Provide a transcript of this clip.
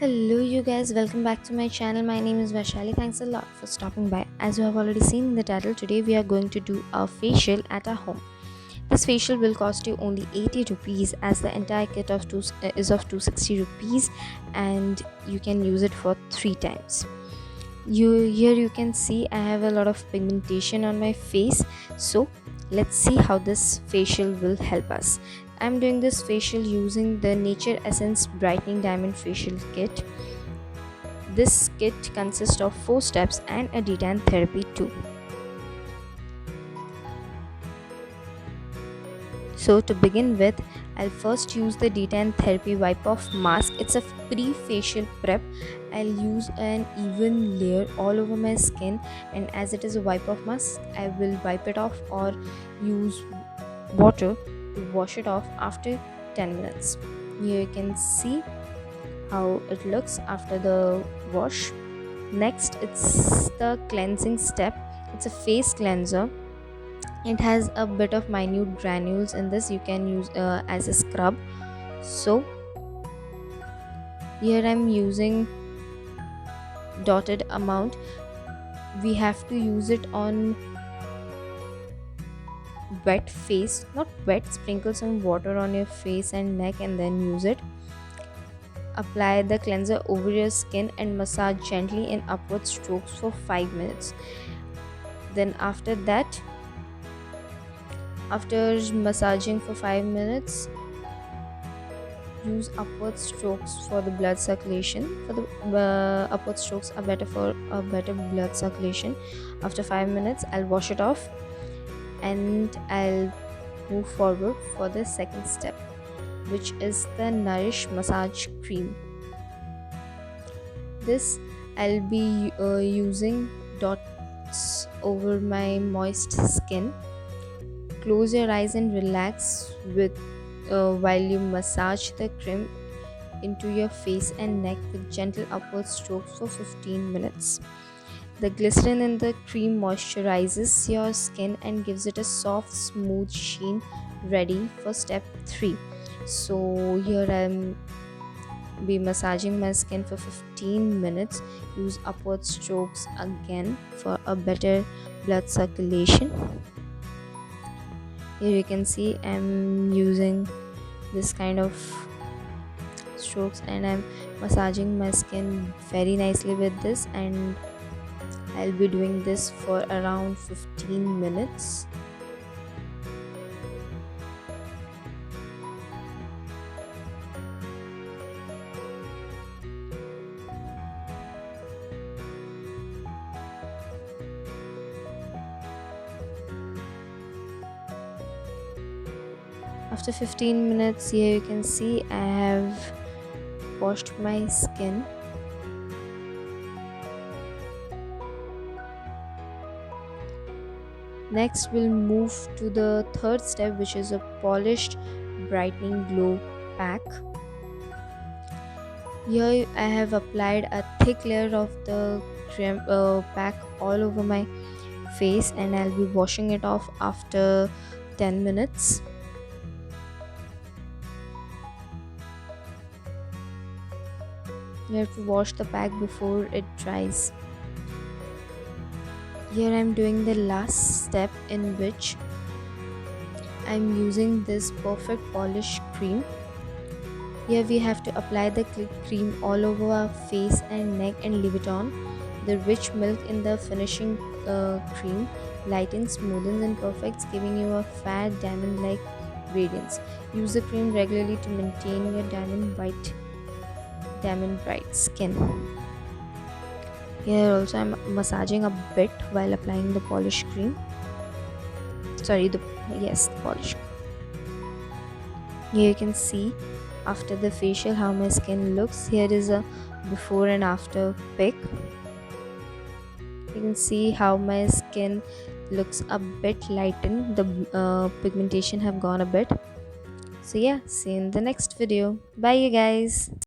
Hello, you guys, welcome back to my channel. My name is Baishali. Thanks a lot for stopping by. As you have already seen in the title, today we are going to do a facial at our home. This facial will cost you only 80 rupees, as the entire kit is of 260 rupees, and you can use it for 3 times. You can see I have a lot of pigmentation on my face, so let's see how this facial will help us. I'm doing this facial using the Nature Essence Brightening Diamond Facial Kit. This kit consists of 4 steps and a detan therapy too. So to begin with, I'll first use the detan therapy wipe off mask. It's a pre-facial prep. I'll use an even layer all over my skin, and as it is a wipe off mask, I will wipe it off or use water to wash it off after 10 minutes. Here you can see how it looks after the wash. Next, it's the cleansing step. It's a face cleanser. It has a bit of minute granules in this. You can use as a scrub. So here I'm using dotted amount. We have to use it on wet face, not wet. Sprinkle some water on your face and neck and then use it. Apply the cleanser over your skin and massage gently in upward strokes for 5 minutes. Then after that, after massaging for 5 minutes, use upward strokes for the blood circulation. For the upward strokes are better for a better blood circulation. After 5 minutes, I'll wash it off and I'll move forward for the second step, which is the Nourish Massage Cream. This I'll be using dots over my moist skin. Close your eyes and relax with while you massage the cream into your face and neck with gentle upward strokes for 15 minutes. The glycerin in the cream moisturizes your skin and gives it a soft, smooth sheen, ready for step 3. So here I'm be massaging my skin for 15 minutes. Use upward strokes again for a better blood circulation. Here you can see I'm using this kind of strokes and I'm massaging my skin very nicely with this, and I'll be doing this for around 15 minutes. After 15 minutes, here you can see I have washed my skin. Next, we'll move to the third step, which is a polished brightening glow pack. Here I have applied a thick layer of the cream pack all over my face, and I'll be washing it off after 10 minutes. You have to wash the pack before it dries. Here I'm doing the last step, in which I'm using this perfect polish cream. Here we have to apply the cream all over our face and neck and leave it on. The rich milk in the finishing cream lightens, smoothens and perfects, giving you a fair diamond-like radiance. Use the cream regularly to maintain your diamond bright skin. Here also I'm massaging a bit while applying the polish cream. The polish. Here you can see after the facial how my skin looks. Here is a before and after pic. You can see how my skin looks a bit lightened. The pigmentation have gone a bit. So yeah, see you in the next video. Bye you guys.